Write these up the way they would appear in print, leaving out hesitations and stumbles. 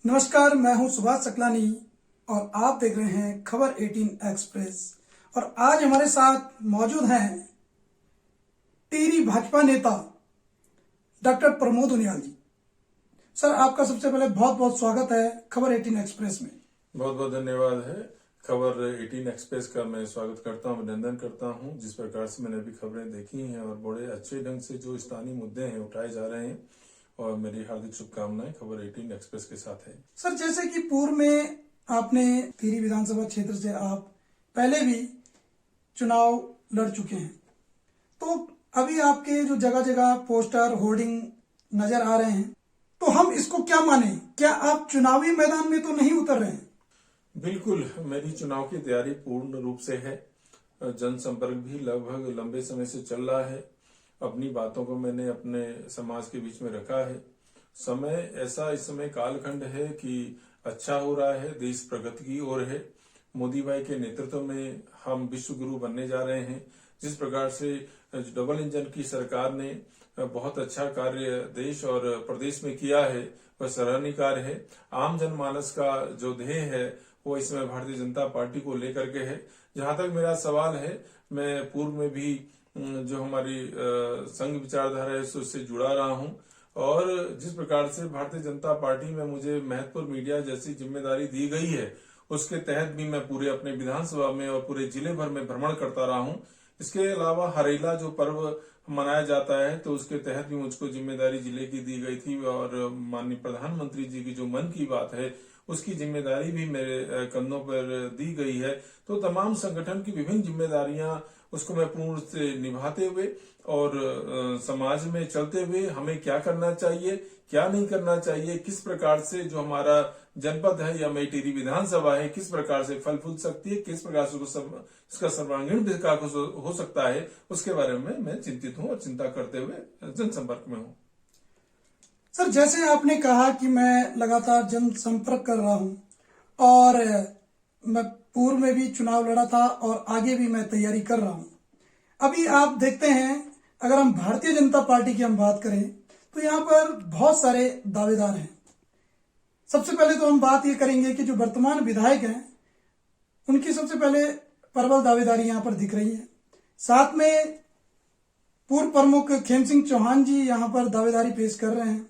नमस्कार, मैं हूं सुभाष सकलानी और आप देख रहे हैं खबर 18 एक्सप्रेस। और आज हमारे साथ मौजूद हैं टिहरी भाजपा नेता डॉक्टर प्रमोद उनियाल जी। सर, आपका सबसे पहले बहुत बहुत स्वागत है खबर 18 एक्सप्रेस में। बहुत बहुत धन्यवाद है। खबर 18 एक्सप्रेस का मैं स्वागत करता हूं, अभिनंदन करता हूं। जिस प्रकार से मैंने अभी खबरें देखी हैं और बड़े अच्छे ढंग से जो स्थानीय मुद्दे हैं उठाए जा रहे हैं, और मेरी हार्दिक शुभकामनाएं खबर 18 एक्सप्रेस के साथ है। सर, जैसे कि पूर्व में आपने टिहरी विधानसभा क्षेत्र से आप पहले भी चुनाव लड़ चुके हैं, तो अभी आपके जो जगह जगह पोस्टर होर्डिंग नजर आ रहे हैं, तो हम इसको क्या माने? क्या आप चुनावी मैदान में तो नहीं उतर रहे हैं? बिल्कुल, मेरी चुनाव की तैयारी पूर्ण रूप से है। जनसंपर्क भी लगभग लंबे समय से चल रहा है। अपनी बातों को मैंने अपने समाज के बीच में रखा है। समय ऐसा इस समय कालखंड है कि अच्छा हो रहा है, देश प्रगति की ओर है। मोदी भाई के नेतृत्व में हम विश्व गुरु बनने जा रहे हैं। जिस प्रकार से डबल इंजन की सरकार ने बहुत अच्छा कार्य देश और प्रदेश में किया है, वह सराहनीय कार्य है। आम जनमानस का जो ध्येय है वो इसमें भारतीय जनता पार्टी को लेकर के है। जहां तक मेरा सवाल है, मैं पूर्व में भी जो हमारी संघ विचारधारा है उससे जुड़ा रहा हूं, और जिस प्रकार से भारतीय जनता पार्टी में मुझे महत्वपूर्ण मीडिया जैसी जिम्मेदारी दी गई है, उसके तहत भी मैं पूरे अपने विधानसभा में और पूरे जिले भर में भ्रमण करता रहा हूं। इसके अलावा हरेला जो पर्व मनाया जाता है, तो उसके तहत भी मुझको जिम्मेदारी जिले की दी गई थी, और माननीय प्रधानमंत्री जी की जो मन की बात है उसकी जिम्मेदारी भी मेरे कंधों पर दी गई है। तो तमाम संगठन की विभिन्न जिम्मेदारियां उसको मैं पूर्ण से निभाते हुए और समाज में चलते हुए हमें क्या करना चाहिए, क्या नहीं करना चाहिए, किस प्रकार से जो हमारा जनपद है या मेरी टिहरी विधानसभा है किस प्रकार से फल फूल सकती है, किस प्रकार से इसका सर्वांगीण विकास हो सकता है, उसके बारे में मैं चिंतित हूं और चिंता करते हुए जनसंपर्क में हूं। सर, जैसे आपने कहा कि मैं लगातार जनसंपर्क कर रहा हूं, और मैं पूर्व में भी चुनाव लड़ा था और आगे भी मैं तैयारी कर रहा हूं। अभी आप देखते हैं, अगर हम भारतीय जनता पार्टी की हम बात करें तो यहां पर बहुत सारे दावेदार हैं। सबसे पहले तो हम बात ये करेंगे कि जो वर्तमान विधायक हैं उनकी सबसे पहले प्रबल दावेदारी यहां पर दिख रही है। साथ में पूर्व प्रमुख खेम सिंह चौहान जी यहां पर दावेदारी पेश कर रहे हैं,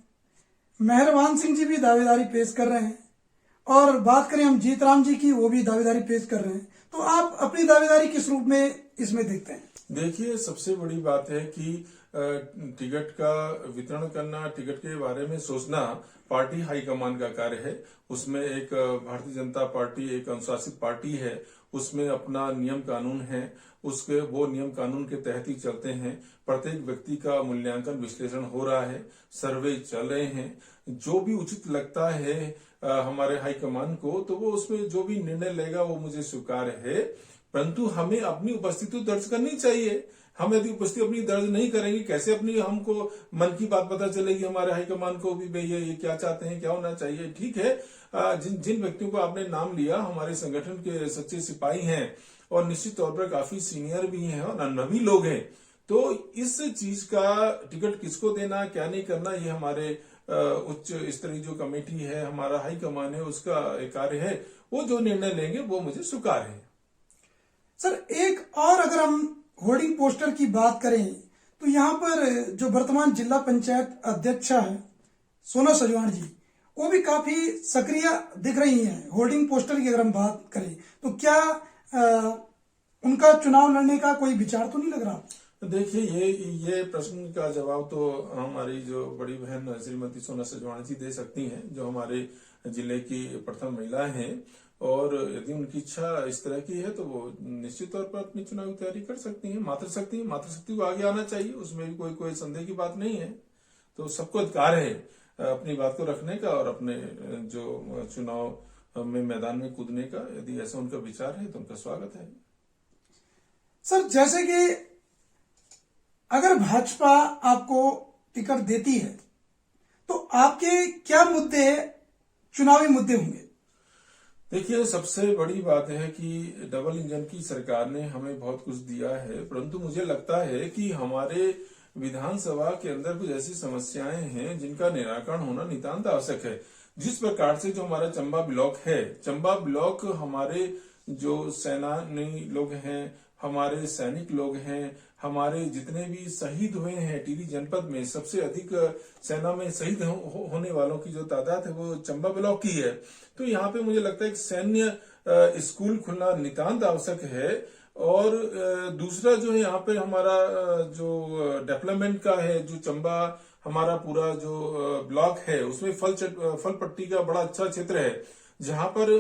मेहरबान सिंह जी भी दावेदारी पेश कर रहे हैं, और बात करें हम जीत राम जी की, वो भी दावेदारी पेश कर रहे हैं। तो आप अपनी दावेदारी किस रूप में इसमें देखते हैं? देखिए, सबसे बड़ी बात है कि टिकट का वितरण करना, टिकट के बारे में सोचना पार्टी हाईकमान का कार्य है। उसमें एक भारतीय जनता पार्टी एक अनुशासित पार्टी है, उसमें अपना नियम कानून है, उसके वो नियम कानून के तहत ही चलते हैं। प्रत्येक व्यक्ति का मूल्यांकन विश्लेषण हो रहा है, सर्वे चल रहे हैं। जो भी उचित लगता है हमारे हाईकमान को, तो वो उसमें जो भी निर्णय लेगा वो मुझे स्वीकार्य है। परंतु हमें अपनी उपस्थिति दर्ज करनी चाहिए। हम यदि उपस्थिति अपनी दर्ज नहीं करेंगे, कैसे अपनी हमको मन की बात पता चलेगी हमारे हाईकमान को भी भाई ये क्या चाहते हैं, क्या होना चाहिए। ठीक है, जिन जिन व्यक्तियों को आपने नाम लिया हमारे संगठन के सच्चे सिपाही हैं, और निश्चित तौर पर काफी सीनियर भी हैं और अनुभवी लोग हैं। तो इस चीज का टिकट किसको देना, क्या नहीं करना, ये हमारे उच्च स्तरीय जो कमेटी है, हमारा हाईकमान है, उसका एक कार्य है। वो जो निर्णय लेंगे वो मुझे स्वीकार है। सर, एक और अगर हम होर्डिंग पोस्टर की बात करें तो यहाँ पर जो वर्तमान जिला पंचायत अध्यक्षा है सोना सजवाण जी, वो भी काफी सक्रिय दिख रही हैं। होर्डिंग पोस्टर की अगर हम बात करें तो क्या उनका चुनाव लड़ने का कोई विचार तो नहीं लग रहा? देखिए, ये प्रश्न का जवाब तो हमारी जो बड़ी बहन श्रीमती सोना सजवाण जी दे सकती हैं, जो हमारे जिले की प्रथम महिला हैं। और यदि उनकी इच्छा इस तरह की है तो वो निश्चित तौर पर अपनी चुनावी तैयारी कर सकती हैं। मातृशक्ति को आगे आना चाहिए, उसमें भी कोई संदेह की बात नहीं है। तो सबको अधिकार है अपनी बात को रखने का और अपने जो चुनाव में मैदान में कूदने का। यदि ऐसा उनका विचार है तो उनका स्वागत है। सर, जैसे कि अगर भाजपा आपको टिकट देती है तो आपके क्या मुद्दे चुनावी मुद्दे होंगे? देखिए, सबसे बड़ी बात है कि डबल इंजन की सरकार ने हमें बहुत कुछ दिया है, परंतु मुझे लगता है कि हमारे विधानसभा के अंदर कुछ ऐसी समस्याएं हैं जिनका निराकरण होना नितांत आवश्यक है। जिस प्रकार से जो हमारा चंबा ब्लॉक है, चंबा ब्लॉक हमारे जो सेनानी लोग हैं, हमारे सैनिक लोग हैं, हमारे जितने भी शहीद हुए हैं टिहरी जनपद में, सबसे अधिक सेना में शहीद होने वालों की जो तादाद है वो चंबा ब्लॉक की है। तो यहाँ पे मुझे लगता है कि सैन्य स्कूल खुलना नितांत आवश्यक है। और दूसरा जो है यहाँ पे हमारा जो डेवलपमेंट का है, जो चंबा हमारा पूरा जो ब्लॉक है उसमें फल पट्टी का बड़ा अच्छा क्षेत्र है, जहां पर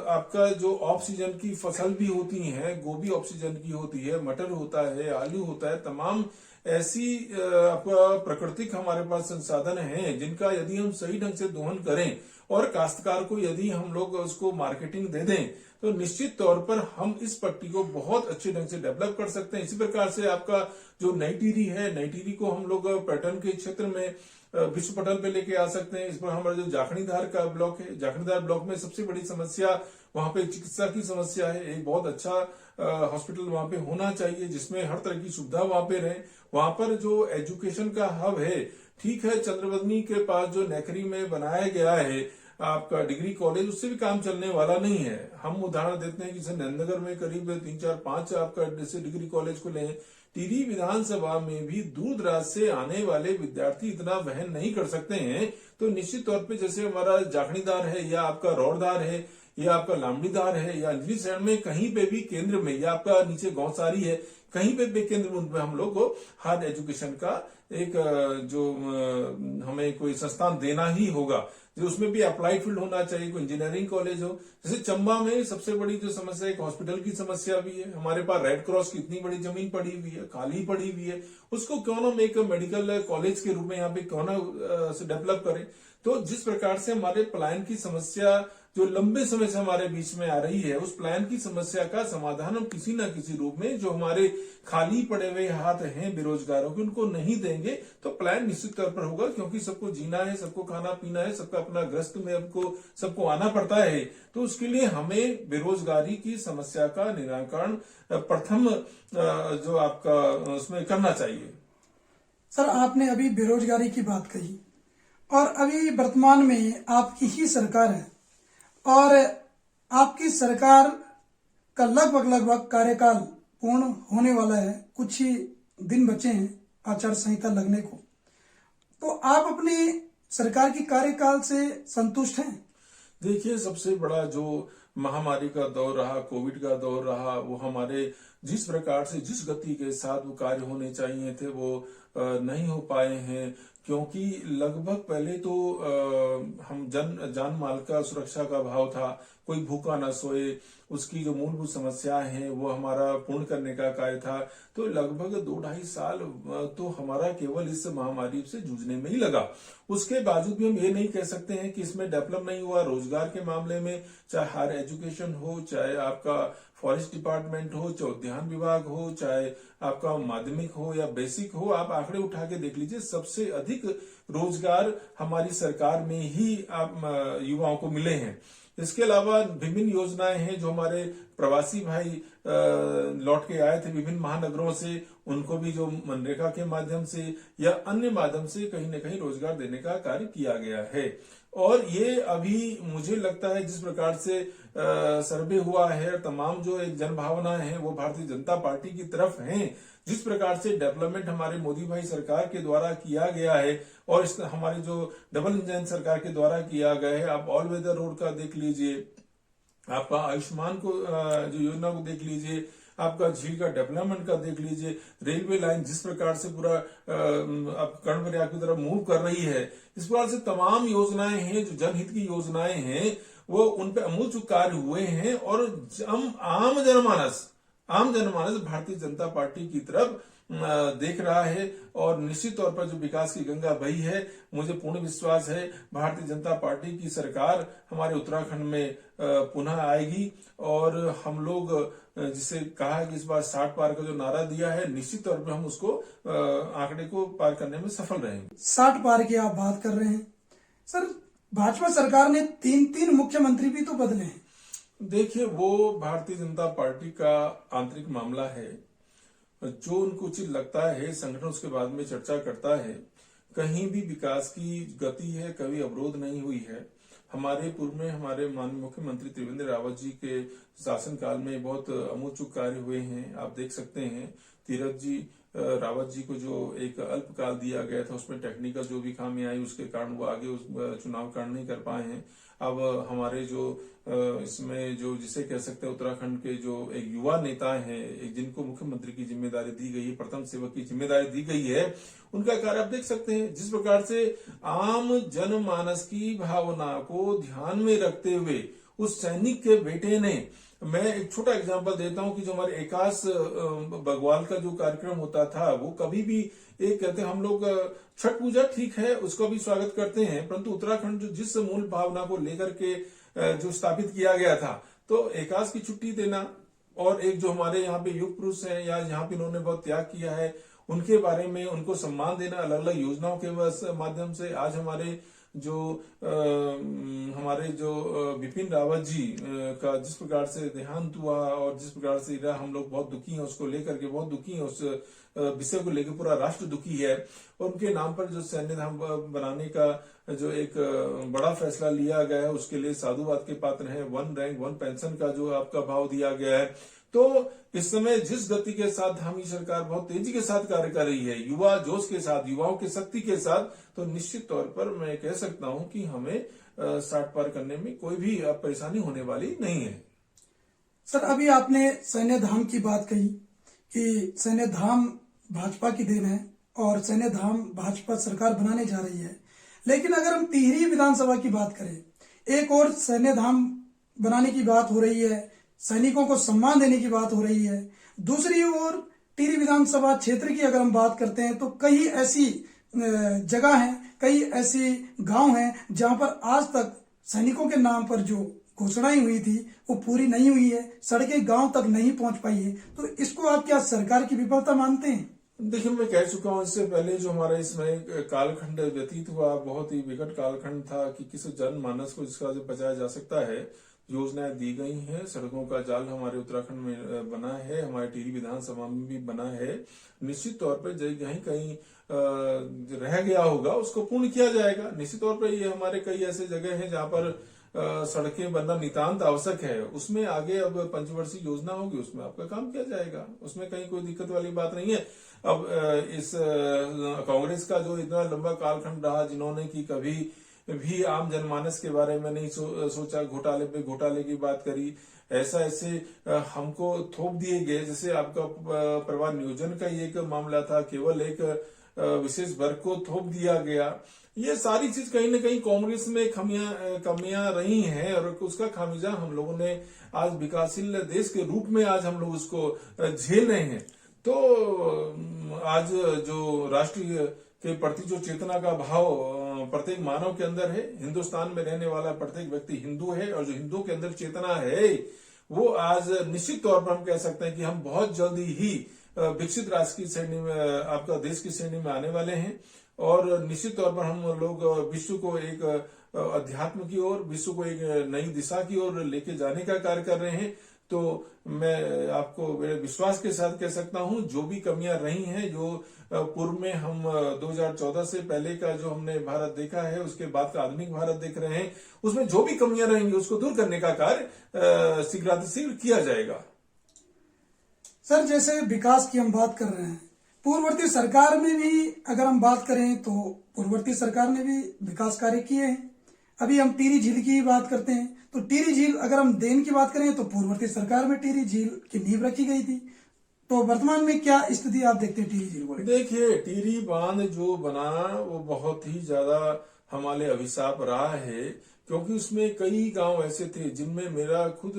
आपका जो ऑफ सीजन की फसल भी होती है, गोभी ऑफ सीजन की होती है, मटर होता है, आलू होता है, तमाम ऐसी आपका प्राकृतिक हमारे पास संसाधन हैं जिनका यदि हम सही ढंग से दोहन करें और काश्तकार को यदि हम लोग उसको मार्केटिंग दे दें तो निश्चित तौर पर हम इस पट्टी को बहुत अच्छे ढंग से डेवलप कर सकते हैं। इसी प्रकार से आपका जो नई टिहरी है, नई टिहरी को हम लोग पर्यटन के क्षेत्र में विश्व पटल पे लेके आ सकते हैं। इस पर हमारा जो जाखणीधार का ब्लॉक है, जाखणीधार ब्लॉक में सबसे बड़ी समस्या वहां पे चिकित्सा की समस्या है। एक बहुत अच्छा हॉस्पिटल वहां पे होना चाहिए जिसमें हर तरह की सुविधा वहां पे रहे। वहां पर जो एजुकेशन का हब है, ठीक है, चंद्रवदनी के पास जो नेकरी में बनाया गया है आपका डिग्री कॉलेज, उससे भी काम चलने वाला नहीं है। हम उदाहरण देते हैं कि जैसे नंदनगर में करीब 3, 4, 5 आपका जैसे डिग्री कॉलेज खुले हैं। टिहरी विधानसभा में भी दूर दराज से आने वाले विद्यार्थी इतना वहन नहीं कर सकते हैं। तो निश्चित तौर पे जैसे हमारा जाखणीधार है या आपका रौड़धार है या आपका लामड़ीधार है या अंजलि शहर में कहीं पे भी केंद्र में, या आपका नीचे गौसारी है, कहीं पे भी केंद्र में हम लोग को हायर एजुकेशन का एक जो हमें कोई संस्थान देना ही होगा, जो उसमें भी अप्लाइड फील्ड होना चाहिए, कोई इंजीनियरिंग कॉलेज हो। जैसे चंबा में सबसे बड़ी जो समस्या है, एक हॉस्पिटल की समस्या भी है। हमारे पास रेड क्रॉस की इतनी बड़ी जमीन पड़ी हुई है, खाली पड़ी हुई है, उसको क्यों ना हम एक मेडिकल कॉलेज के रूप में यहाँ पे क्यों ना डेवलप करें। तो जिस प्रकार से हमारे पलायन की समस्या जो लंबे समय से हमारे बीच में आ रही है, उस पलायन की समस्या का समाधान हम किसी न किसी रूप में, जो हमारे खाली पड़े हुए हाथ हैं बेरोजगारों के, उनको नहीं देंगे तो पलायन निश्चित तौर पर होगा। क्योंकि सबको जीना है, सबको खाना पीना है, सबका अपना ग्रस्त में सबको आना पड़ता है। तो उसके लिए हमें बेरोजगारी की समस्या का निराकरण प्रथम जो आपका उसमें करना चाहिए। सर, आपने अभी बेरोजगारी की बात कही और अभी वर्तमान में आपकी ही सरकार है और आपकी सरकार का लगभग कार्यकाल पूर्ण होने वाला है। कुछ ही दिन बचे हैं आचार संहिता लगने को। तो आप अपनी सरकार की कार्यकाल से संतुष्ट हैं? देखिए, सबसे बड़ा जो महामारी का दौर रहा, कोविड का दौर रहा, वो हमारे जिस प्रकार से जिस गति के साथ वो कार्य होने चाहिए थे वो नहीं हो पाए हैं। क्योंकि लगभग पहले तो हम जान माल का सुरक्षा का भाव था, कोई भूखा ना सोए, उसकी जो मूलभूत समस्याएं हैं वो हमारा पूर्ण करने का कार्य था। तो लगभग 2-2.5 साल तो हमारा केवल इस महामारी से जूझने में ही लगा। उसके बावजूद भी हम ये नहीं कह सकते हैं कि इसमें डेवलप नहीं हुआ। रोजगार के मामले में चाहे हायर एजुकेशन हो, चाहे आपका फॉरेस्ट डिपार्टमेंट हो, चाहे उद्यान विभाग हो, चाहे आपका माध्यमिक हो या बेसिक हो, आप आंकड़े उठा के देख लीजिए, सबसे अधिक रोजगार हमारी सरकार में ही आप युवाओं को मिले हैं। इसके अलावा विभिन्न योजनाएं हैं जो हमारे प्रवासी भाई लौट के आए थे विभिन्न महानगरों से, उनको भी जो मनरेगा के माध्यम से या अन्य माध्यम से कहीं न कहीं रोजगार देने का कार्य किया गया है। और ये अभी मुझे लगता है जिस प्रकार से सर्वे हुआ है, तमाम जो एक जनभावना है वो भारतीय जनता पार्टी की तरफ हैं। जिस प्रकार से डेवलपमेंट हमारे मोदी भाई सरकार के द्वारा किया गया है और हमारी जो डबल इंजन सरकार के द्वारा किया गया है, आप ऑल वेदर रोड का देख लीजिए, आपका आयुष्मान को जो योजना को देख लीजिए, आपका झील का डेवलपमेंट का देख लीजिए, रेलवे लाइन जिस प्रकार से पूरा आप कर्ण प्रयाग की तरफ मूव कर रही है, इस प्रकार से तमाम योजनाएं हैं जो जनहित की योजनाएं हैं वो उन पे अमूल कार्य हुए हैं। और आम जनमानस भारतीय जनता पार्टी की तरफ देख रहा है और निश्चित तौर पर जो विकास की गंगा बही है, मुझे पूर्ण विश्वास है भारतीय जनता पार्टी की सरकार हमारे उत्तराखंड में पुनः आएगी। और हम लोग जिसे कहा है कि इस बार 60 पार का जो नारा दिया है, निश्चित तौर पर हम उसको आंकड़े को पार करने में सफल रहेंगे। 60 पार की आप बात कर रहे हैं सर, भाजपा सरकार ने 3 मुख्यमंत्री भी तो बदले हैं। देखिए, वो भारतीय जनता पार्टी का आंतरिक मामला है, जो उनको उचित लगता है संगठन उसके बाद में चर्चा करता है। कहीं भी विकास की गति है, कभी अवरोध नहीं हुई है। हमारे पूर्व में हमारे माननीय मुख्यमंत्री त्रिवेंद्र रावत जी के शासनकाल में बहुत अमूलचूक कार्य हुए हैं। आप देख सकते हैं तीरथ जी रावत जी को जो एक अल्पकाल दिया गया था, उसमें टेक्निकल जो भी खामी आई उसके कारण वो आगे उस चुनाव कर नहीं कर पाए हैं। अब हमारे जो इसमें जो जिसे कह सकते हैं उत्तराखंड के जो एक युवा नेता हैं, जिनको मुख्यमंत्री की जिम्मेदारी दी गई है, प्रथम सेवक की जिम्मेदारी दी गई है, उनका कार्य आप देख सकते हैं। जिस प्रकार से आम जनमानस की भावना को ध्यान में रखते हुए उस सैनिक के बेटे ने, मैं एक छोटा एग्जांपल देता हूं कि जो हमारे एकाश बगवाल का जो कार्यक्रम होता था, वो कभी भी एक कहते हैं हम लोग छठ पूजा ठीक है उसका भी स्वागत करते हैं, परंतु उत्तराखंड जो जिस मूल भावना को लेकर के जो स्थापित किया गया था, तो एकाश की छुट्टी देना और एक जो हमारे यहाँ पे युग पुरुष हैं या जहाँ पे इन्होंने बहुत त्याग किया है उनके बारे में उनको सम्मान देना, अलग अलग योजनाओं के माध्यम से आज हमारे जो बिपिन रावत जी का जिस प्रकार से देहांत हुआ और जिस प्रकार से हम लोग बहुत दुखी हैं, उसको लेकर के बहुत दुखी हैं, उस विषय को लेकर पूरा राष्ट्र दुखी है। और उनके नाम पर जो सैन्य धाम बनाने का जो एक बड़ा फैसला लिया गया है, उसके लिए साधुवाद के पात्र हैं। 1 रैंक 1 पेंशन का जो आपका भाव दिया गया है, तो इस समय जिस गति के साथ हमारी सरकार बहुत तेजी के साथ कार्य कर रही है, युवा जोश के साथ, युवाओं की शक्ति के साथ, तो निश्चित तौर पर मैं कह सकता हूं कि हमें 60 पार करने में कोई भी परेशानी होने वाली नहीं है। सर, अभी आपने सैन्य धाम की बात कही कि सैन्य धाम भाजपा की देन है और सैन्य धाम भाजपा सरकार बनाने जा रही है, लेकिन अगर हम टिहरी विधानसभा की बात करें, एक और सैन्य धाम बनाने की बात हो रही है, सैनिकों को सम्मान देने की बात हो रही है, दूसरी ओर टिहरी विधानसभा क्षेत्र की अगर हम बात करते हैं तो कई ऐसी जगह हैं, कई ऐसे गांव हैं जहां पर आज तक सैनिकों के नाम पर जो घोषणाएं हुई थी वो पूरी नहीं हुई है, सड़कें गांव तक नहीं पहुंच पाई है। तो इसको आप क्या सरकार की विफलता मानते हैं? देखिए, मैं कह चुका हूं इससे पहले जो हमारा इसमें कालखंड व्यतीत हुआ, बहुत ही विकट कालखंड था कि किस जनमानस को जिसका से बचाया जा सकता है। योजनाएं दी गई हैं, सड़कों का जाल हमारे उत्तराखंड में बना है, हमारे टिहरी विधानसभा में भी बना है। निश्चित तौर पर कहीं कहीं रह गया होगा उसको पूर्ण किया जाएगा। निश्चित तौर पर ये हमारे कई ऐसे जगह हैं जहां पर सड़कें बनना नितांत आवश्यक है। उसमें आगे अब पंचवर्षीय योजना होगी, उसमें आपका काम किया जाएगा, उसमें कहीं कोई दिक्कत वाली बात नहीं है। अब इस कांग्रेस का जो इतना लंबा कालखंड रहा, जिन्होंने की कभी भी आम जनमानस के बारे में नहीं सोचा, घोटाले पे घोटाले की बात करी, ऐसे हमको थोप दिए गए। जैसे आपका परिवार नियोजन का ये एक मामला था, केवल एक विशेष वर्ग को थोप दिया गया। ये सारी चीज कहीं ना कहीं कांग्रेस में कमियां रही हैं और उसका खामियाजा हम लोगों ने आज विकासशील देश के रूप में आज हम लोग उसको झेल रहे हैं। तो आज जो राष्ट्रीय के प्रति जो चेतना का भाव प्रत्येक मानव के अंदर है, हिंदुस्तान में रहने वाला प्रत्येक व्यक्ति हिंदू है, और जो हिंदू के अंदर चेतना है वो आज निश्चित तौर पर हम कह सकते हैं कि हम बहुत जल्दी ही विकसित राष्ट्र की श्रेणी में, आपका देश की श्रेणी में आने वाले हैं। और निश्चित तौर पर हम लोग विश्व को एक अध्यात्म की ओर, विश्व को एक नई दिशा की ओर लेके जाने का कार्य कर रहे हैं। तो मैं आपको मेरे विश्वास के साथ कह सकता हूं, जो भी कमियां रही हैं, जो पूर्व में हम 2014 से पहले का जो हमने भारत देखा है, उसके बाद का आधुनिक भारत देख रहे हैं, उसमें जो भी कमियां रहेंगी उसको दूर करने का कार्य शीघ्रातिशीघ्र किया जाएगा। सर, जैसे विकास की हम बात कर रहे हैं, पूर्ववर्ती सरकार में भी अगर हम बात करें तो पूर्ववर्ती सरकार ने भी विकास कार्य किए हैं। अभी हम टिहरी झील की बात करते हैं तो टिहरी झील, अगर हम देन की बात करें तो पूर्ववर्ती सरकार में टिहरी झील की नींव रखी गई थी। तो वर्तमान में क्या स्थिति आप देखते हैं टिहरी झील को? देखिए, टिहरी बांध जो बना वो बहुत ही ज्यादा हमारे अभिशाप रहा है, क्योंकि उसमें कई गांव ऐसे थे जिनमें मेरा खुद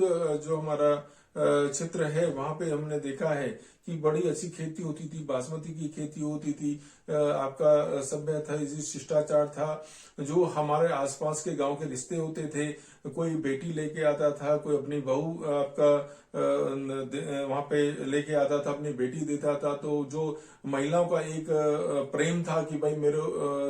जो हमारा क्षेत्र है वहां पे हमने देखा है कि बड़ी अच्छी खेती होती थी, बासमती की खेती होती थी, आपका सभ्य था, शिष्टाचार था। जो हमारे आसपास के गांव के रिश्ते होते थे, कोई बेटी लेके आता था, कोई अपनी बहू आपका वहां पे लेके आता था, अपनी बेटी देता था। तो जो महिलाओं का एक प्रेम था कि भाई मेरे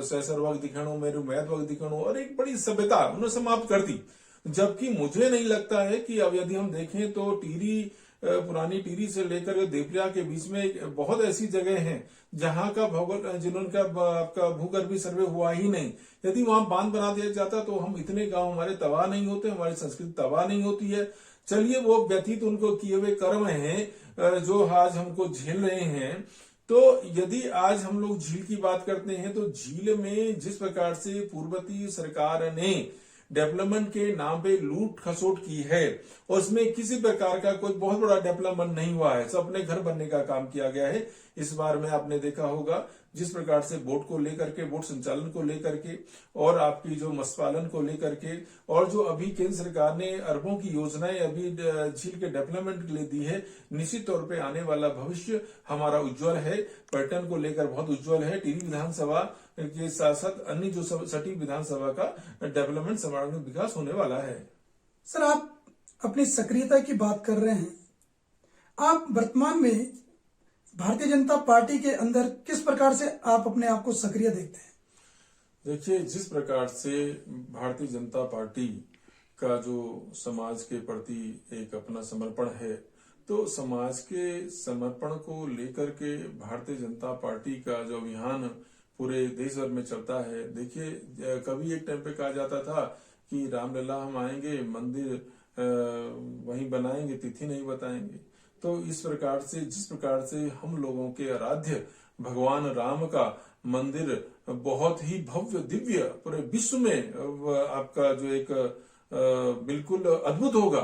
सैसर वक्त दिखाणो, मेरे मैद वक्त दिखाणो, और एक बड़ी सभ्यता उन्होंने समाप्त कर दी। जबकि मुझे नहीं लगता है कि अब यदि हम देखें तो टिहरी पुरानी टिहरी से लेकर के देवरिया के बीच में बहुत ऐसी जगह हैं जहां का भौगोल जिन्होंने आपका भूगर्भीय सर्वे हुआ ही नहीं। यदि वहां बांध बना दिया जाता तो हम इतने गांव हमारे तबाह नहीं होते, हमारी संस्कृति तबाह नहीं होती है। चलिए, वो व्यतीत उनको किए हुए कर्म हैं जो आज हमको झेल रहे हैं। तो यदि आज हम लोग झील की बात करते हैं तो झील में जिस प्रकार से पूर्ववर्ती सरकार ने डेवलपमेंट के नाम पे लूट खसोट की है, उसमें किसी प्रकार का कोई बहुत बड़ा डेवलपमेंट नहीं हुआ है। सब अपने घर बनने का काम किया गया है। इस बार में आपने देखा होगा जिस प्रकार से बोट को लेकर के, बोट संचालन को लेकर के और आपकी जो मत्स्य पालन को लेकर के, और जो अभी केंद्र सरकार ने अरबों की योजनाएं अभी झील के डेवलपमेंट के लिए दी है, निश्चित तौर पे आने वाला भविष्य हमारा उज्जवल है। पर्यटन को लेकर बहुत उज्जवल है। टिहरी विधानसभा के साथ साथ अन्य जो सटीक विधानसभा का डेवलपमेंट सर्वांगीण विकास होने वाला है। सर, आप अपनी सक्रियता की बात कर रहे हैं। आप वर्तमान में भारतीय जनता पार्टी के अंदर किस प्रकार से आप अपने आप को सक्रिय देखते हैं? देखिए, जिस प्रकार से भारतीय जनता पार्टी का जो समाज के प्रति एक अपना समर्पण है, तो समाज के समर्पण को लेकर के भारतीय जनता पार्टी का जो अभियान पूरे देश भर में चलता है। देखिए, कभी एक टाइम पे कहा जाता था कि रामलला हम आएंगे, मंदिर वहीं बनाएंगे, तिथि नहीं बताएंगे। तो इस प्रकार से जिस प्रकार से हम लोगों के आराध्य भगवान राम का मंदिर बहुत ही भव्य दिव्य पूरे विश्व में आपका जो एक बिल्कुल अद्भुत होगा,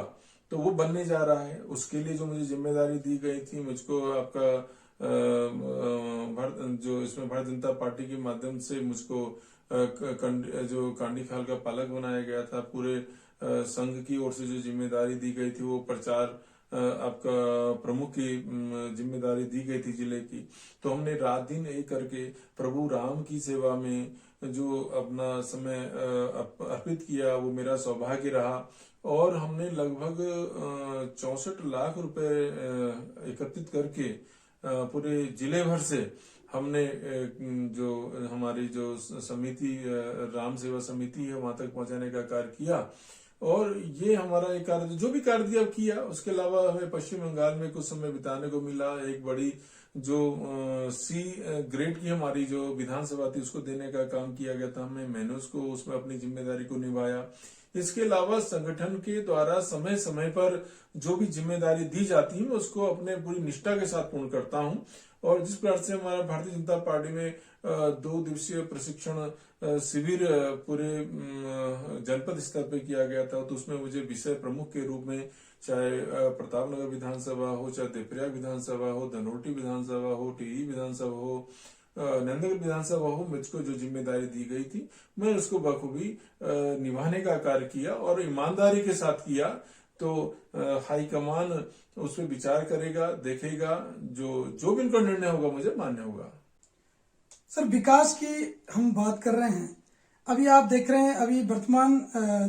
तो वो बनने जा रहा है। उसके लिए जो मुझे जिम्मेदारी दी गई थी, मुझको आपका जो इसमें भारतीय जनता पार्टी के माध्यम से मुझको जो कांडी खाल का पालक बनाया गया था, पूरे संघ की ओर से जो जिम्मेदारी दी गई थी, वो प्रचार आपका प्रमुख की जिम्मेदारी दी गई थी जिले की। तो हमने रात दिन एक करके प्रभु राम की सेवा में जो अपना समय अर्पित किया, वो मेरा सौभाग्य रहा। और हमने लगभग 64 लाख रुपए एकत्रित करके पूरे जिले भर से हमने जो हमारी जो समिति राम सेवा समिति है वहां तक पहुंचाने का कार्य किया। और ये हमारा एक कार्य जो भी कार्य दिया किया। उसके अलावा हमें पश्चिम बंगाल में कुछ समय बिताने को मिला। एक बड़ी जो सी ग्रेड की हमारी जो विधानसभा थी उसको देने का काम किया गया था। मैंने उसको उसमें अपनी जिम्मेदारी को निभाया। इसके अलावा संगठन के द्वारा समय समय पर जो भी जिम्मेदारी दी जाती है मैं उसको अपने पूरी निष्ठा के साथ पूर्ण करता हूं। और जिस प्रकार से हमारा भारतीय जनता पार्टी में 2 दिवसीय प्रशिक्षण शिविर पूरे जनपद स्तर पे किया गया था, तो उसमें मुझे विषय प्रमुख के रूप में चाहे प्रतापनगर विधानसभा हो, चाहे देवरिया विधानसभा हो, धनोल्टी विधानसभा हो, टिहरी विधानसभा हो, नंदनगर विधानसभा हो, मुझको जो जिम्मेदारी दी गई थी मैं उसको बखूबी निभाने का कार्य किया और ईमानदारी के साथ किया। तो हाईकमान उस पर विचार करेगा, देखेगा, जो भी उनका निर्णय होगा मुझे मान्य होगा। सर, विकास की हम बात कर रहे हैं। अभी आप देख रहे हैं, अभी वर्तमान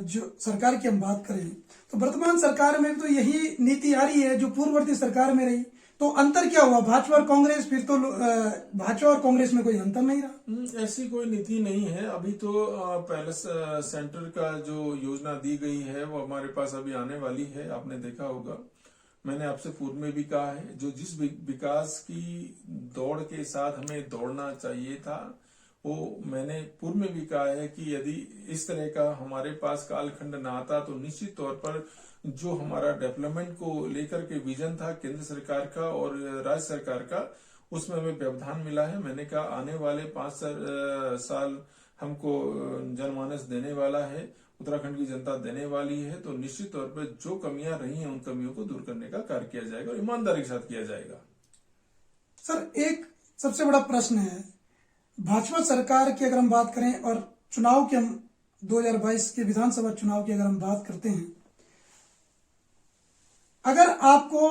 जो सरकार की हम बात करें तो वर्तमान सरकार में तो यही नीति आ रही है जो पूर्ववर्ती सरकार में रही। तो अंतर क्या हुआ भाजपा और कांग्रेस? फिर तो भाजपा और कांग्रेस में कोई अंतर नहीं रहा। ऐसी कोई नीति नहीं है। अभी तो पैलेस सेंटर का जो योजना दी गई है वो हमारे पास अभी आने वाली है। आपने देखा होगा, मैंने आपसे पूर्व में भी कहा है, जो जिस विकास की दौड़ के साथ हमें दौड़ना चाहिए था वो मैंने पूर्व में भी कहा है कि यदि इस तरह का हमारे पास कालखंड न आता तो निश्चित तौर पर जो हमारा डेवलपमेंट को लेकर के विजन था केंद्र सरकार का और राज्य सरकार का, उसमें हमें व्यवधान मिला है। मैंने कहा आने वाले 5 साल हमको जनमानस देने वाला है, उत्तराखंड की जनता देने वाली है, तो निश्चित तौर पर जो कमियां रही हैं उन कमियों को दूर करने का कार्य किया जाएगा और ईमानदारी के साथ किया जाएगा। सर, एक सबसे बड़ा प्रश्न है, भाजपा सरकार की अगर हम बात करें और चुनाव के, हम 2022 के विधानसभा चुनाव की अगर हम बात करते हैं, अगर आपको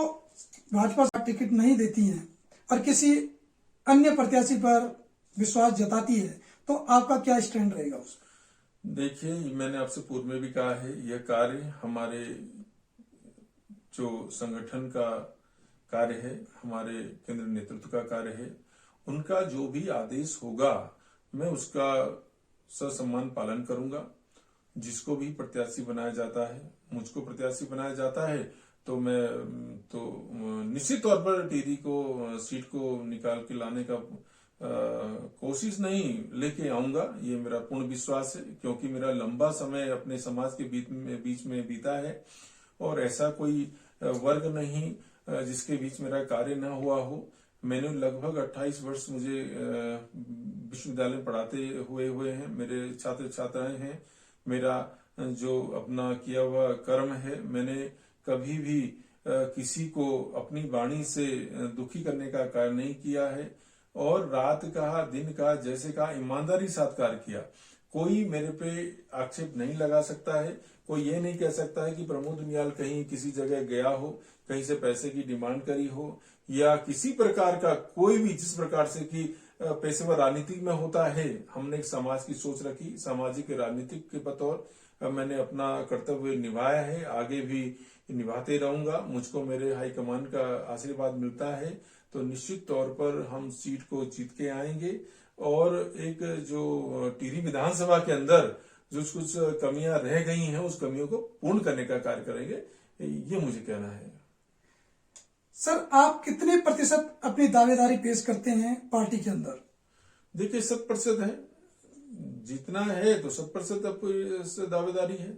भाजपा टिकट नहीं देती है और किसी अन्य प्रत्याशी पर विश्वास जताती है तो आपका क्या स्टैंड रहेगा उसमें? देखिए, मैंने आपसे पूर्व में भी कहा है, यह कार्य हमारे जो संगठन का कार्य है, हमारे केंद्र नेतृत्व का कार्य है। उनका जो भी आदेश होगा मैं उसका ससम्मान पालन करूंगा। जिसको भी प्रत्याशी बनाया जाता है, मुझको प्रत्याशी बनाया जाता है तो मैं तो निश्चित तौर पर टिहरी को सीट को निकाल के लाने का कोशिश नहीं लेके आऊंगा, ये मेरा पूर्ण विश्वास है, क्योंकि मेरा लंबा समय अपने समाज के बीच में बीता है और ऐसा कोई वर्ग नहीं जिसके बीच मेरा कार्य ना हुआ हो। मैंने लगभग 28 वर्ष मुझे विश्वविद्यालय में पढ़ाते हुए हैं, मेरे छात्र छात्राएं हैं, मेरा जो अपना किया हुआ कर्म है, मैंने कभी भी किसी को अपनी वाणी से दुखी करने का कार्य नहीं किया है और रात का दिन का जैसे का ईमानदारी साथ कार्य किया। कोई मेरे पे आक्षेप नहीं लगा सकता है, कोई ये नहीं कह सकता है कि प्रमोद उनियाल कहीं किसी जगह गया हो, कहीं से पैसे की डिमांड करी हो या किसी प्रकार का कोई भी, जिस प्रकार से कि पेशेवर राजनीति में होता है। हमने एक समाज की सोच रखी, सामाजिक राजनीतिक के बतौर मैंने अपना कर्तव्य निभाया है, आगे भी निभाते रहूंगा। मुझको मेरे हाईकमान का आशीर्वाद मिलता है तो निश्चित तौर पर हम सीट को जीत के आएंगे और एक जो टिहरी विधानसभा के अंदर जो कुछ कमियां रह गई हैं उस कमियों को पूर्ण करने का कार्य करेंगे, ये मुझे कहना है। सर, आप कितने प्रतिशत अपनी दावेदारी पेश करते हैं पार्टी के अंदर? देखिए 100% है, जितना है तो 100% आपको दावेदारी है।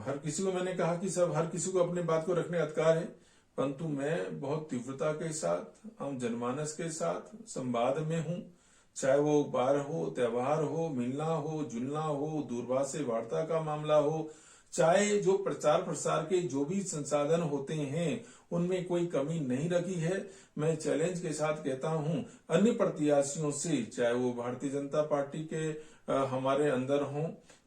हर किसी को मैंने कहा कि सब हर किसी को अपनी बात को रखने अधिकार है, परंतु मैं बहुत तीव्रता के साथ आम जनमानस के साथ संवाद में हूं, चाहे वो बार हो, त्योहार हो, मिलना हो, जुलना हो, दूरभाष से वार्ता का मामला हो, चाहे जो प्रचार प्रसार के जो भी संसाधन होते हैं उनमें कोई कमी नहीं रखी है। मैं चैलेंज के साथ कहता हूं अन्य प्रत्याशियों से, चाहे वो भारतीय जनता पार्टी के हमारे अंदर हों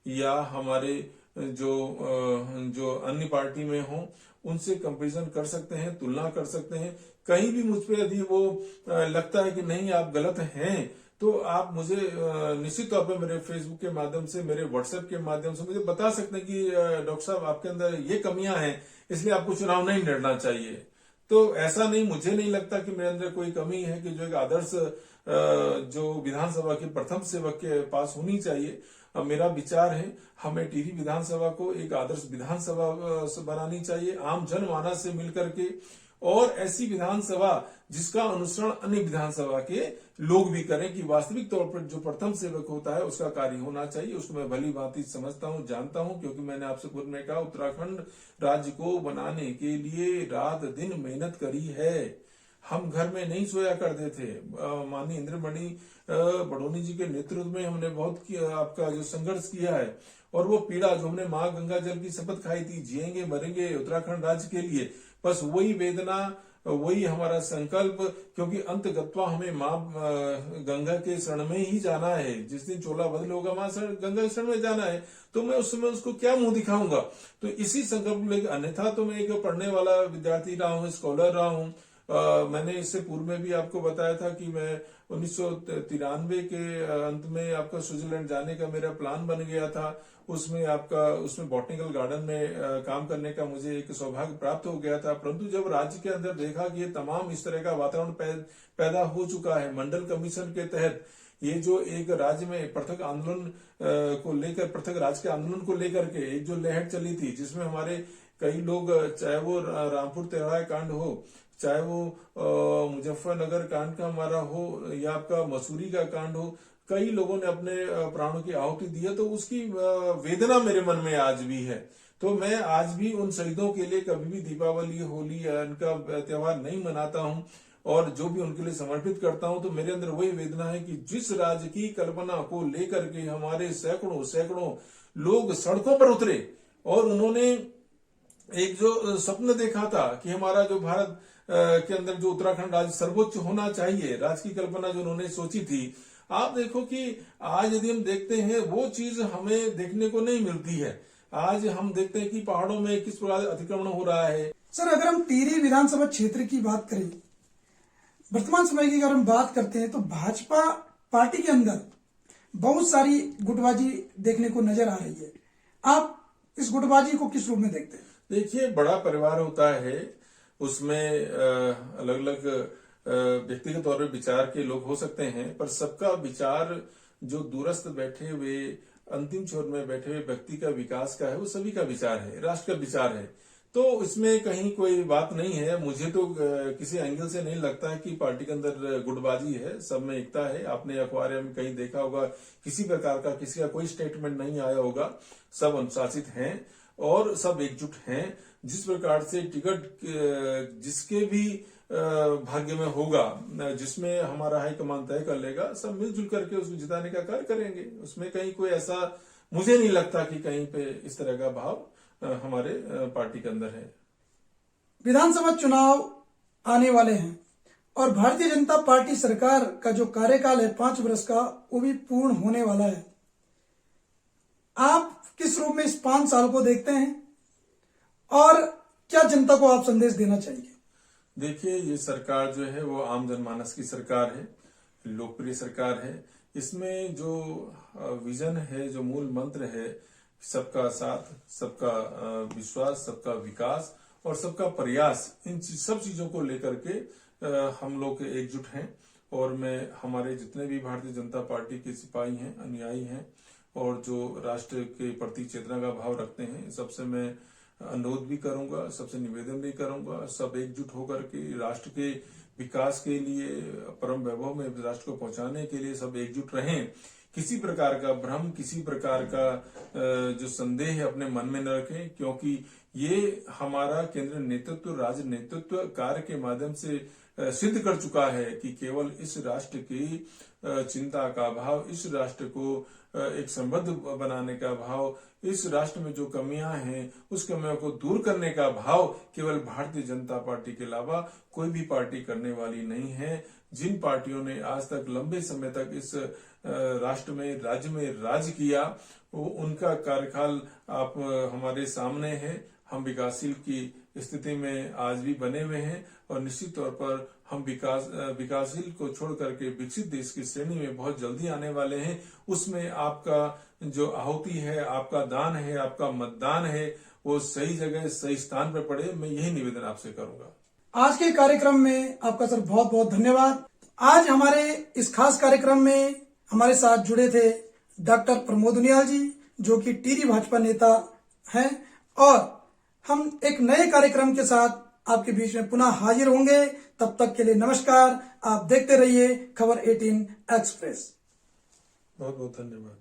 या हमारे जो अन्य पार्टी में हों, उनसे कंपैरिजन कर सकते हैं, तुलना कर सकते हैं। कहीं भी मुझ पे यदि वो लगता है कि नहीं आप गलत हैं तो आप मुझे निश्चित तौर पर मेरे फेसबुक के माध्यम से, मेरे व्हाट्सएप के माध्यम से मुझे बता सकते हैं कि डॉक्टर साहब आपके अंदर ये कमियां हैं, इसलिए आपको चुनाव नहीं लड़ना चाहिए। तो ऐसा नहीं, मुझे नहीं लगता कि मेरे अंदर कोई कमी है कि जो एक आदर्श जो विधानसभा के प्रथम सेवक के पास होनी चाहिए। मेरा विचार है हमें टिहरी विधानसभा को एक आदर्श विधानसभा बनानी चाहिए, आम जनमानस से मिलकर के, और ऐसी विधानसभा जिसका अनुसरण अन्य विधानसभा के लोग भी करें कि वास्तविक तौर पर जो प्रथम सेवक होता है उसका कार्य होना चाहिए। उसको मैं भली भांति समझता हूं, जानता हूं, क्योंकि मैंने आपसे पूर्व में कहा उत्तराखंड राज्य को बनाने के लिए रात दिन मेहनत करी है। हम घर में नहीं सोया करते थे। माननीय इंद्रमणि बडोनी जी के नेतृत्व में हमने बहुत आपका जो संघर्ष किया है और वो पीड़ा जो हमने मां गंगा जल की शपथ खाई थी, जिएंगे मरेंगे उत्तराखंड राज्य के लिए, बस वही वेदना, वही हमारा संकल्प, क्योंकि अंतगत्वा हमें मां गंगा के शरण में ही जाना है। जिस दिन चोला बदल होगा मां गंगा के शरण में जाना है, तो मैं उस समय उसको क्या मुंह दिखाऊंगा। तो इसी संकल्प लेकर, अन्यथा तो मैं एक पढ़ने वाला विद्यार्थी रहा हूँ, स्कॉलर रहा हूँ। मैंने इससे पूर्व में भी आपको बताया था कि मैं 1993 के अंत में आपका स्विट्जरलैंड जाने का मेरा प्लान बन गया था। उसमें बॉटनिकल गार्डन में काम करने का मुझे एक सौभाग्य प्राप्त हो गया था। परंतु जब राज्य के अंदर देखा कि ये तमाम इस तरह का वातावरण पैदा हो चुका है, मंडल कमीशन के तहत ये जो एक राज्य में पृथक आंदोलन को लेकर, पृथक राज्य के आंदोलन को लेकर के एक जो लहर चली थी, जिसमें हमारे कई लोग, चाहे वो रामपुर तेहरा कांड हो, चाहे वो मुजफ्फरनगर कांड का हमारा हो या आपका मसूरी का कांड हो, कई लोगों ने अपने प्राणों की आहुति दी है। तो उसकी वेदना मेरे मन में आज भी है। तो मैं आज भी उन शहीदों के लिए कभी भी दीपावली, होली इनका त्योहार नहीं मनाता हूं और जो भी उनके लिए समर्पित करता हूं, तो मेरे अंदर वही वेदना है कि जिस राज्य की कल्पना को लेकर के हमारे सैकड़ों लोग सड़कों पर उतरे और उन्होंने एक जो स्वप्न देखा था कि हमारा जो भारत के अंदर जो उत्तराखंड राज्य सर्वोच्च होना चाहिए, राज्य की कल्पना जो उन्होंने सोची थी, आप देखो कि आज यदि हम देखते हैं वो चीज हमें देखने को नहीं मिलती है। आज हम देखते हैं कि पहाड़ों में किस प्रकार अतिक्रमण हो रहा है। सर, अगर हम टिहरी विधानसभा क्षेत्र की बात करें, वर्तमान समय की अगर हम बात करते हैं, तो भाजपा पार्टी के अंदर बहुत सारी गुटबाजी देखने को नजर आ रही है। आप इस गुटबाजी को किस रूप में देखते हैं? देखिए, बड़ा परिवार होता है, उसमें अलग अलग व्यक्तिगत तौर पर विचार के लोग हो सकते हैं, पर सबका विचार जो दूरस्थ बैठे हुए, अंतिम छोर में बैठे हुए व्यक्ति का विकास का है, वो सभी का विचार है, राष्ट्र का विचार है। तो इसमें कहीं कोई बात नहीं है। मुझे तो किसी एंगल से नहीं लगता है कि पार्टी के अंदर गुटबाजी है। सब में एकता है। आपने अखबार में कहीं देखा होगा, किसी प्रकार का किसी का कोई स्टेटमेंट नहीं आया होगा। सब अनुशासित हैं और सब एकजुट हैं। जिस प्रकार से टिकट जिसके भी भाग्य में होगा, जिसमें हमारा हाईकमान तय कर लेगा, सब मिलजुल करके उसको जिताने का कार्य करेंगे। उसमें कहीं कोई ऐसा मुझे नहीं लगता कि कहीं पे इस तरह का भाव हमारे पार्टी के अंदर है। विधानसभा चुनाव आने वाले हैं और भारतीय जनता पार्टी सरकार का जो कार्यकाल है 5 वर्ष का, वो भी पूर्ण होने वाला है। आप किस रूप में इस 5 साल को देखते हैं और क्या जनता को आप संदेश देना चाहिए? देखिए, ये सरकार जो है वो आम जनमानस की सरकार है, लोकप्रिय सरकार है। इसमें जो विजन है, जो मूल मंत्र है, सबका साथ, सबका विश्वास, सबका विकास और सबका प्रयास, इन सब चीजों को लेकर के हम लोग एकजुट हैं। और मैं हमारे जितने भी भारतीय जनता पार्टी के सिपाही हैं, अनुयायी हैं और जो राष्ट्र के प्रति चेतना का भाव रखते हैं, सबसे मैं अनुरोध भी करूंगा, सबसे निवेदन भी करूंगा, सब एकजुट होकर के राष्ट्र के विकास के लिए, परम वैभव में राष्ट्र को पहुंचाने के लिए सब एकजुट रहें। किसी प्रकार का भ्रम, किसी प्रकार का जो संदेह अपने मन में न रखें, क्योंकि ये हमारा केंद्र नेतृत्व, राज्य नेतृत्व कार्य के माध्यम से सिद्ध कर चुका है कि केवल इस राष्ट्र की चिंता का भाव, इस राष्ट्र को एक समृद्ध बनाने का भाव, इस राष्ट्र में जो कमियां हैं उस कमियों को दूर करने का भाव केवल भारतीय जनता पार्टी के अलावा कोई भी पार्टी करने वाली नहीं है। जिन पार्टियों ने आज तक लंबे समय तक इस राष्ट्र में, राज्य में राज किया, वो उनका कार्यकाल आप हमारे सामने है। हम विकासशील की स्थिति में आज भी बने हुए हैं और निश्चित तौर पर हम विकासशील को छोड़ करके विकसित देश की श्रेणी में बहुत जल्दी आने वाले हैं। उसमें आपका जो आहुति है, आपका दान है, आपका मतदान है, वो सही जगह, सही स्थान पर पड़े। मैं यही निवेदन आपसे करूंगा। आज के कार्यक्रम में आपका सर बहुत बहुत धन्यवाद। आज हमारे इस खास कार्यक्रम में हमारे साथ जुड़े थे डॉक्टर प्रमोद उनियाल जी, जो कि टिहरी भाजपा नेता हैं, और हम एक नए कार्यक्रम के साथ आपके बीच में पुनः हाजिर होंगे। तब तक के लिए नमस्कार। आप देखते रहिए खबर 18 एक्सप्रेस। बहुत बहुत धन्यवाद।